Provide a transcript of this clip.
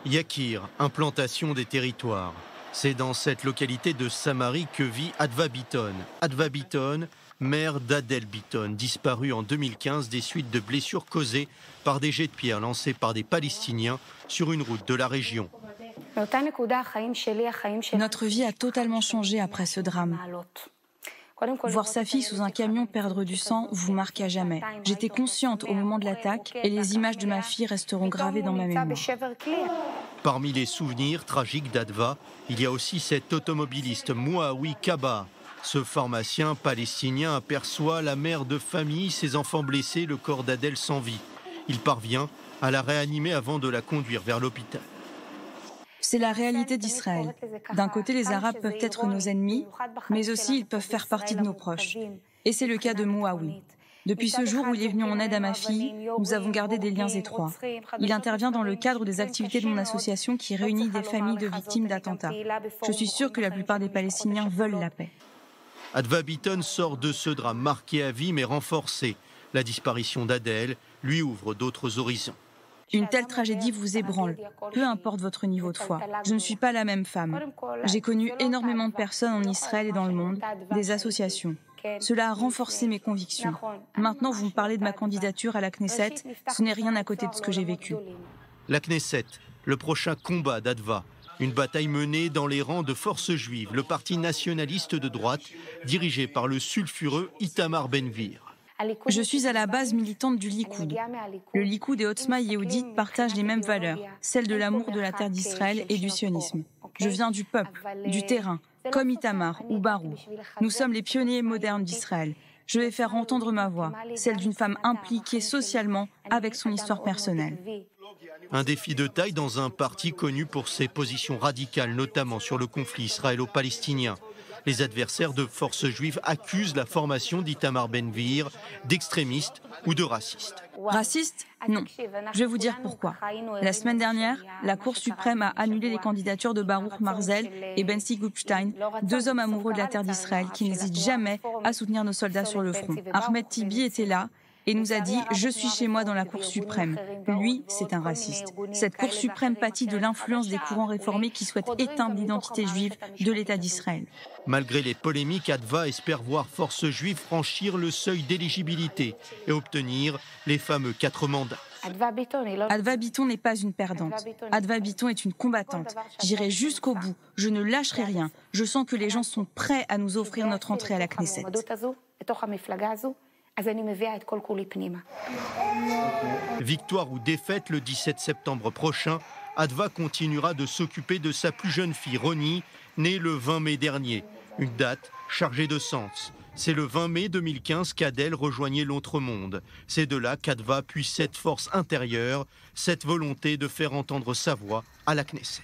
Yakir, implantation des territoires. C'est dans cette localité de Samarie que vit Adva Biton. Adva Biton, mère d'Adel Biton, disparue en 2015 des suites de blessures causées par des jets de pierre lancés par des Palestiniens sur une route de la région. Notre vie a totalement changé après ce drame. Voir sa fille sous un camion perdre du sang vous marque à jamais. J'étais consciente au moment de l'attaque et les images de ma fille resteront gravées dans ma mémoire. Parmi les souvenirs tragiques d'Adva, il y a aussi cet automobiliste Mouaoui Kaba. Ce pharmacien palestinien aperçoit la mère de famille, ses enfants blessés, le corps d'Adel sans vie. Il parvient à la réanimer avant de la conduire vers l'hôpital. C'est la réalité d'Israël. D'un côté, les Arabes peuvent être nos ennemis, mais aussi ils peuvent faire partie de nos proches. Et c'est le cas de Mouaoui. Depuis ce jour où il est venu en aide à ma fille, nous avons gardé des liens étroits. Il intervient dans le cadre des activités de mon association qui réunit des familles de victimes d'attentats. Je suis sûre que la plupart des Palestiniens veulent la paix. Adva Biton sort de ce drame marqué à vie mais renforcé. La disparition d'Adel lui ouvre d'autres horizons. Une telle tragédie vous ébranle, peu importe votre niveau de foi. Je ne suis pas la même femme. J'ai connu énormément de personnes en Israël et dans le monde, des associations. Cela a renforcé mes convictions. Maintenant, vous me parlez de ma candidature à la Knesset, ce n'est rien à côté de ce que j'ai vécu. La Knesset, le prochain combat d'Adva. Une bataille menée dans les rangs de Forces juives, le parti nationaliste de droite, dirigé par le sulfureux Itamar Ben-Gvir. Je suis à la base militante du Likoud. Le Likoud et Otzma Yehudit partagent les mêmes valeurs, celles de l'amour de la terre d'Israël et du sionisme. Je viens du peuple, du terrain, comme Itamar ou Barou. Nous sommes les pionniers modernes d'Israël. Je vais faire entendre ma voix, celle d'une femme impliquée socialement avec son histoire personnelle. Un défi de taille dans un parti connu pour ses positions radicales, notamment sur le conflit israélo-palestinien. Les adversaires de Forces juives accusent la formation d'Itamar Ben-Gvir d'extrémiste ou de raciste. Raciste? Non. Je vais vous dire pourquoi. La semaine dernière, la Cour suprême a annulé les candidatures de Baruch Marzel et Benzi Gupstein, deux hommes amoureux de la terre d'Israël qui n'hésitent jamais à soutenir nos soldats sur le front. Ahmed Tibi était là et nous a dit « Je suis chez moi dans la Cour suprême ». Lui, c'est un raciste. Cette Cour suprême pâtit de l'influence des courants réformés qui souhaitent éteindre l'identité juive de l'État d'Israël. Malgré les polémiques, Adva espère voir Forces juives franchir le seuil d'éligibilité et obtenir les fameux 4 mandats. Adva Biton n'est pas une perdante. Adva Biton est une combattante. J'irai jusqu'au bout. Je ne lâcherai rien. Je sens que les gens sont prêts à nous offrir notre entrée à la Knesset. Victoire ou défaite le 17 septembre prochain, Adva continuera de s'occuper de sa plus jeune fille, Roni, née le 20 mai dernier. Une date chargée de sens. C'est le 20 mai 2015 qu'Adel rejoignait l'autre monde. C'est de là qu'Adva puise cette force intérieure, cette volonté de faire entendre sa voix à la Knesset.